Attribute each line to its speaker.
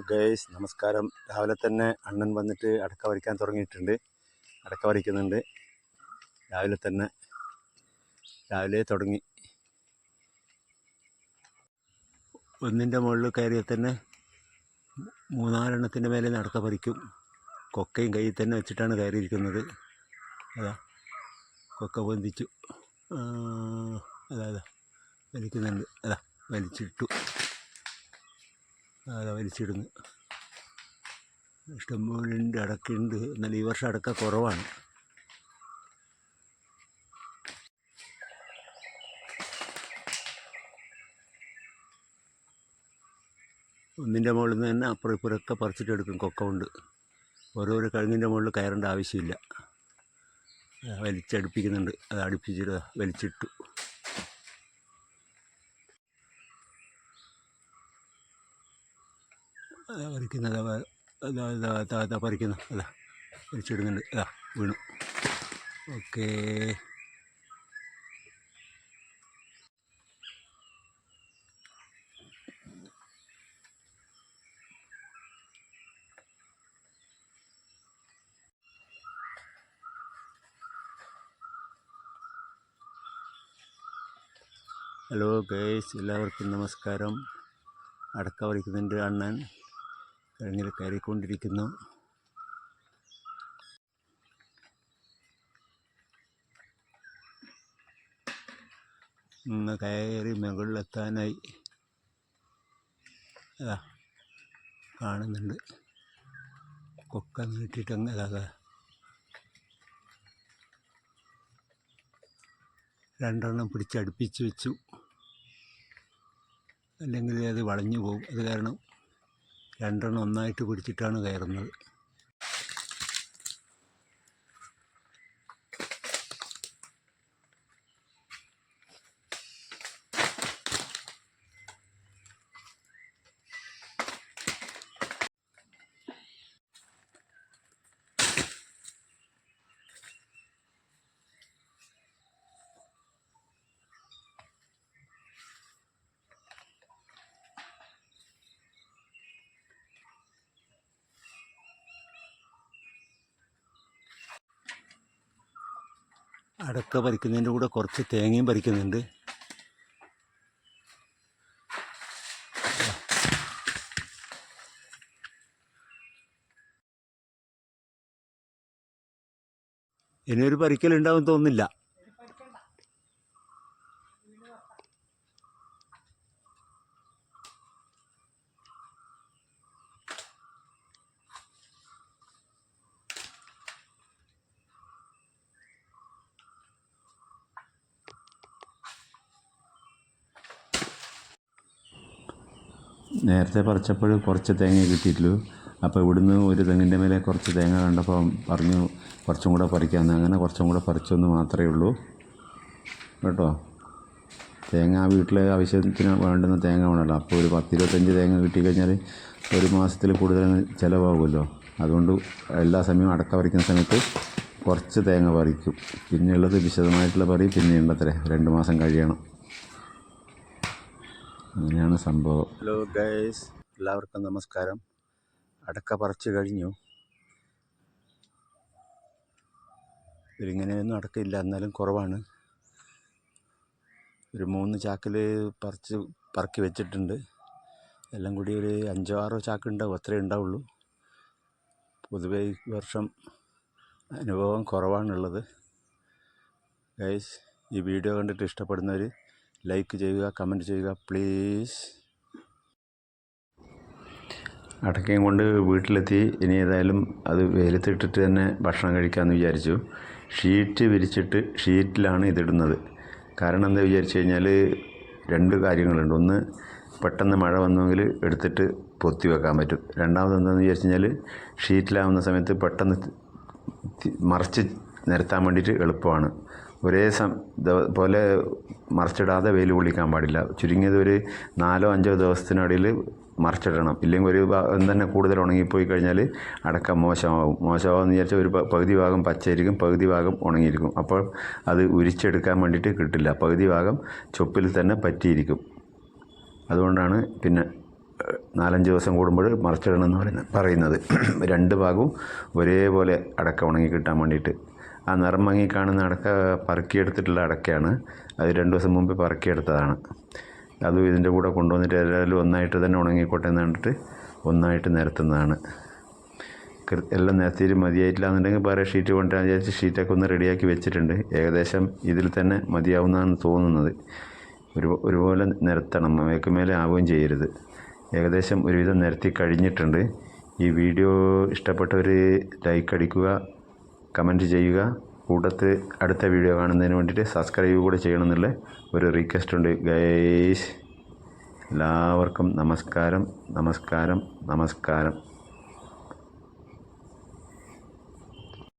Speaker 1: Guys നമസ്കാരം. രാവിലെ തന്നെ അണ്ണൻ വന്നിട്ട് അടക്ക പറിക്കാൻ തുടങ്ങിയിട്ടുണ്ട്. അടക്ക പറിക്കുന്നുണ്ട്. രാവിലെ തുടങ്ങി. ഒന്നിൻ്റെ മുകളിൽ കയറിയാൽ തന്നെ 3-4 മേലെ അടക്ക പറിക്കും. കൊക്കയും കയ്യിൽ തന്നെ വെച്ചിട്ടാണ് കയറിയിരിക്കുന്നത്. അതാ കൊക്ക പൊന്തിച്ചു. അതാ വലിക്കുന്നുണ്ട്. വലിച്ചിട്ടു. വലിച്ചിടുന്നു. ഇഷ്ടംപോലെ അടക്കയുണ്ട്. എന്നാൽ ഈ വർഷം അടക്ക കുറവാണ്. ഒന്നിൻ്റെ മുകളിൽ നിന്ന് തന്നെ അപ്പുറം ഇപ്പുറമൊക്കെ പറിച്ചിട്ടെടുക്കും. കൊക്ക കൊണ്ട് ഓരോരോ കഴുങ്ങിൻ്റെ മുകളിൽ കയറേണ്ട ആവശ്യമില്ല. വലിച്ചടുപ്പിക്കുന്നുണ്ട്. അത് അടുപ്പിച്ചിട്ട് വലിച്ചിട്ടു. പറിക്കുന്നത് പറിക്കുന്നു. വലിച്ചിടുന്നുണ്ട്. വീണു. ഓക്കേ. ഹലോ ഗൈസ്, എല്ലാവർക്കും നമസ്കാരം. അടക്ക പറിക്കുന്നുണ്ട് അണ്ണൻ. കിഴങ്ങിൽ കയറിക്കൊണ്ടിരിക്കുന്നു. ഇന്ന് കയറി മുകളിലെത്താനായി. കാണുന്നുണ്ട്. കൊക്ക നീട്ടിയിട്ടങ്ങ് രണ്ടെണ്ണം പിടിച്ചടുപ്പിച്ച് വെച്ചു. അല്ലെങ്കിൽ അത് വളഞ്ഞു പോകും. അത് കാരണം രണ്ടെണ്ണം ഒന്നായിട്ട് പിടിച്ചിട്ടാണ് കയറുന്നത്. അടക്ക പറിക്കുന്നതിൻ്റെ കൂടെ കുറച്ച് തേങ്ങയും പറിക്കുന്നുണ്ട്. ഇനിയൊരു പറിക്കലുണ്ടാവും തോന്നുന്നില്ല. നേരത്തെ പറിച്ചപ്പോൾ കുറച്ച് തേങ്ങ കിട്ടിയിട്ടുള്ളൂ. അപ്പോൾ ഇവിടുന്ന് ഒരു തെങ്ങിൻ്റെ മേലെ കുറച്ച് തേങ്ങ കണ്ടപ്പോൾ പറഞ്ഞു കുറച്ചും കൂടെ പറിക്കാമെന്ന്. അങ്ങനെ കുറച്ചും കൂടെ പറിച്ചെന്ന് മാത്രമേ ഉള്ളൂ കേട്ടോ. തേങ്ങ വീട്ടിലെ ആവശ്യത്തിന് വേണ്ടുന്ന തേങ്ങ വേണമല്ലോ. അപ്പോൾ ഒരു 10-25 തേങ്ങ കിട്ടിക്കഴിഞ്ഞാൽ ഒരു മാസത്തിൽ കൂടുതൽ ചിലവാകുമല്ലോ. അതുകൊണ്ട് എല്ലാ സമയവും അടക്ക പറിക്കുന്ന സമയത്ത് കുറച്ച് തേങ്ങ പറിക്കും. പിന്നെയുള്ളത് വിശദമായിട്ടുള്ള പിന്നെയുണ്ടത്രേ 2 മാസം കഴിയണം. അങ്ങനെയാണ് സംഭവം. ഹലോ ഗൈസ്, എല്ലാവർക്കും നമസ്കാരം. അടക്ക പറിച്ച് കഴിഞ്ഞു. ഇങ്ങനെയൊന്നും അടക്കയില്ല, എന്നാലും കുറവാണ്. ഒരു 3 ചാക്കിൽ പറക്കി വെച്ചിട്ടുണ്ട്. എല്ലാം കൂടി ഒരു 5-6 ചാക്ക് ഉണ്ടാവും. അത്രേ ഉണ്ടാവുള്ളൂ. പൊതുവേ ഈ വർഷം അനുഭവം കുറവാണുള്ളത്. ഗൈസ്, ഈ വീഡിയോ കണ്ടിട്ട് ഇഷ്ടപ്പെടുന്നവർ ലൈക്ക് ചെയ്യുക, കമൻറ്റ് ചെയ്യുക പ്ലീസ്. അടക്കയും കൊണ്ട് വീട്ടിലെത്തി. ഇനി ഏതായാലും അത് വെയിലത്തിട്ടിട്ട് തന്നെ ഭക്ഷണം കഴിക്കാമെന്ന് വിചാരിച്ചു. ഷീറ്റ് വിരിച്ചിട്ട് ഷീറ്റിലാണ് ഇതിടുന്നത്. കാരണം എന്താ വിചാരിച്ചു കഴിഞ്ഞാൽ 2 കാര്യങ്ങളുണ്ട്. ഒന്ന്, പെട്ടെന്ന് മഴ വന്നെങ്കിൽ എടുത്തിട്ട് പൊത്തി വെക്കാൻ പറ്റും. രണ്ടാമത് എന്താണെന്ന് വിചാരിച്ചു കഴിഞ്ഞാൽ ഷീറ്റിലാവുന്ന സമയത്ത് പെട്ടെന്ന് മറിച്ച് നിരത്താൻ വേണ്ടിയിട്ട് എളുപ്പമാണ്. ഒരേ പോലെ മറിച്ചിടാതെ വെയിൽ കൊള്ളിക്കാൻ പാടില്ല. ചുരുങ്ങിയത് ഒരു 4-5 ദിവസത്തിനിടയിൽ മറിച്ചിടണം. ഇല്ലെങ്കിൽ ഒരു ഭാഗം തന്നെ കൂടുതൽ ഉണങ്ങിപ്പോയി കഴിഞ്ഞാൽ അടക്ക മോശമാകുമെന്ന് വിചാരിച്ചാൽ ഒരു പകുതി ഭാഗം പച്ചയായിരിക്കും, പകുതി ഭാഗം ഉണങ്ങിയിരിക്കും. അപ്പോൾ അത് ഉരിച്ചെടുക്കാൻ വേണ്ടിയിട്ട് കിട്ടില്ല. പകുതി ഭാഗം ചൊപ്പിൽ തന്നെ പറ്റിയിരിക്കും. അതുകൊണ്ടാണ് പിന്നെ 4-5 ദിവസം കൂടുമ്പോൾ മറിച്ചിടണം എന്ന് പറയുന്നത്. 2 ഭാഗവും ഒരേപോലെ അടക്ക ഉണങ്ങി കിട്ടാൻ വേണ്ടിയിട്ട്. ആ നിറം മങ്ങി കാണുന്ന അടക്ക പറക്കിയെടുത്തിട്ടുള്ള അടക്കയാണ്. അത് 2 ദിവസം മുമ്പ് പറക്കിയെടുത്തതാണ്. അതും ഇതിൻ്റെ കൂടെ കൊണ്ടുവന്നിട്ട് എല്ലാവരും ഒന്നായിട്ട് തന്നെ ഉണങ്ങിക്കോട്ടെ എന്ന് കണ്ടിട്ട് ഒന്നായിട്ട് നിരത്തുന്നതാണ്. എല്ലാം നിരത്തിയിട്ട് മതിയായിട്ടില്ല എന്നുണ്ടെങ്കിൽ വേറെ ഷീറ്റ് കൊണ്ടുവരാൻ വിചാരിച്ച് ഷീറ്റൊക്കെ ഒന്ന് റെഡിയാക്കി വെച്ചിട്ടുണ്ട്. ഏകദേശം ഇതിൽ തന്നെ മതിയാവുന്നതാണ് തോന്നുന്നത്. ഒരുപോലെ നിരത്തണം, മേലെ ആവുകയും ചെയ്യരുത്. ഏകദേശം ഒരുവിധം നിരത്തി കഴിഞ്ഞിട്ടുണ്ട്. ഈ വീഡിയോ ഇഷ്ടപ്പെട്ടവർ ലൈക്ക് അടിക്കുക, കമൻറ്റ് ചെയ്യുക. കൂട്ടത്തിൽ അടുത്ത വീഡിയോ കാണുന്നതിന് വേണ്ടിയിട്ട് സബ്സ്ക്രൈബ് കൂടെ ചെയ്യണമെന്നുള്ള ഒരു റിക്വസ്റ്റ് ഉണ്ട് ഗൈസ്. എല്ലാവർക്കും നമസ്കാരം.